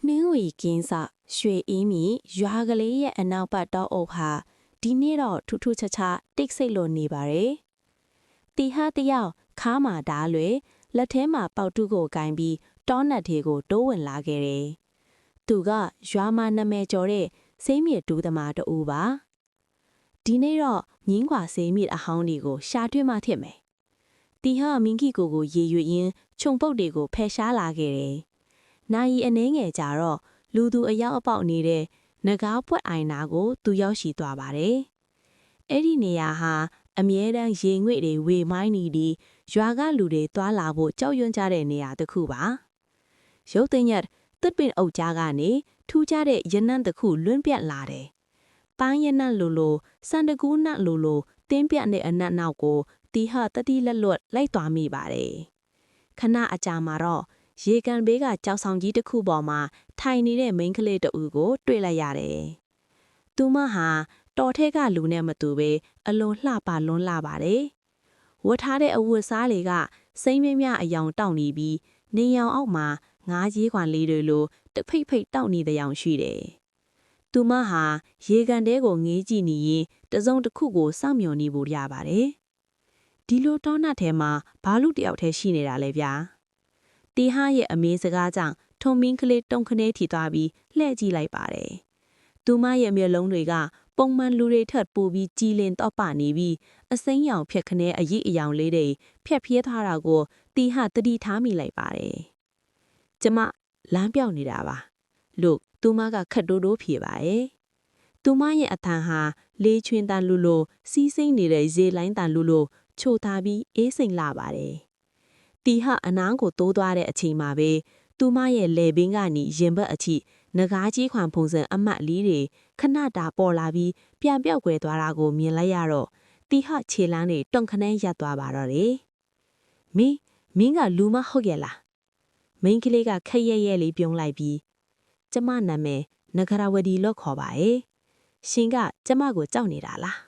နှင်းဝီကင်းစရွှေအင်းမီရွာကလေးရဲ့အနောက်ပတ်တောအုပ်ဟာဒီနေ့တော့ထူးထူးခြားခြားတိတ်ဆိတ်လို့နေပါတယ်။တီဟာတယောက်ခါမာဓာလွေလက်ထဲမှာပေါက်တုကိုကင်ပြီးတောနတ်သေးကိုတိုးဝင်လာခဲ့တယ်။သူကရွာမှာနာမည်ကျော်တဲ့စိမ့်မြေတူးသမားတဦးပါ။ဒီနေ့တော့မြင်းခွာစိမ့်မြေအဟောင်းတွေကိုရှာတွေ့မှထစ်မယ်။တီဟာမင်းကြီးကိုရေရွရင်းခြုံပုတ်တွေကိုဖယ်ရှားလာခဲ့တယ်။နာယီအနေငယ်ကြတော့လူသူအယောက်အပေါက်နေတဲ့နဂါးပွက်အိုင်နာကိုသူရောက်ရှိသွားပါတယ်။အဲ့ဒီနေရာဟာအမြဲတမ်းရေငွေ့တွေဝေမိုင်းနေပြီးရွာကလူတွေသွားလာဖို့ကြောက်ရွံ့ကြတဲ့နေရာတစ်ခုပါ။ရုပ်သိမ်းရက်တစ်ပင်အုပ်ကြားကနေထူးခြားတဲ့ရနံ့တစ်ခုလွင့်ပြတ်လာတယ်။ပန်းရနံ့လိုစန္ဒကူးနတ်လိုတင်းပြတ်တဲ့အနက်နောက်ကိုတီဟာတတိလက်လွတ်လိုက်သွားမိပါတယ်။ခဏအကြာမှာတော့ရေကန်ဘေးကကြောက်ဆောင်ကြီးတစ်ခုပေါ်မှာထိုင်နေတဲ့မိန်းကလေးတဦးကိုတွေ့လိုက်ရတယ်။သူမဟာတော်ထဲကလူနဲ့မတူပဲအလွန်လှပလွန်းလာပါတယ်။ဝတ်ထားတဲ့အဝတ်စားတွေကစိမ့်မမြအယောင်တောက်နေပြီးနေရောင်အောက်မှာငါးကြီးခွန်လေးတွေလိုတဖိတ်ဖိတ်တောက်နေတဲ့ရောင်ရှိတယ်။သူမဟာရေကန်တဲကိုငေးကြည့်နေရင်တစုံတစ်ခုကိုစောင့်မျှော်နေဖို့ရပါတယ်။ဒီလိုတောနတ်ထဲမှာဘာလူတယောက်တည်းရှိနေတာလဲဗျာ။တီဟာရဲ့အမေစကားကြောင့်ထုံမင်းကလေးတုံခနဲထီသွားပြီးလှဲ့ကြည့်လိုက်ပါတယ်။သူမရဲ့မျက်လုံးတွေကပုံမှန်လူတွေထက်ပိုပြီးကြည်လင်တော့ပနေပြီးအစိမ်းရောင်ဖြက်ခနဲအရိအယောင်လေးတွေဖြက်ဖြဲထားတာကိုတီဟာတတိထားမိလိုက်ပါတယ်။ကျမလမ်းပြောင်းနေတာပါလို့သူမကခက်တိုးတိုးဖြေပါရဲ့။သူမရဲ့အသံဟာလေးချွင်းတန်လူလိုစီးစိမ့်နေတဲ့ရေလိုင်းတန်လူလိုချိုထားပြီးအေးစိမ်လာပါတယ်။တီဟာအနားကိုတိုးသွားတဲ့အချိန်မှာပဲသူမရဲ့လေဘင်းကနေရင်ဘတ်အချိနဂါးကြီးခွန်ဖုံစံအမတ်လေးတွေခဏတာပေါ်လာပြီးပြန်ပြောက်ွယ်သွားတာကိုမြင်လိုက်ရတော့တီဟခြေလန်းတွေတွန့်ခနဲရပ်သွားပါတော့တယ်။မင်းကလူမဟုတ်ရဲ့လား။မိန်းကလေးကခက်ရဲရဲလေးပြုံးလိုက်ပြီးကျမနာမည်နဂရဝဒီလို့ခေါ်ပါရဲ့။ရှင်ကကျမကိုကြောက်နေတာလား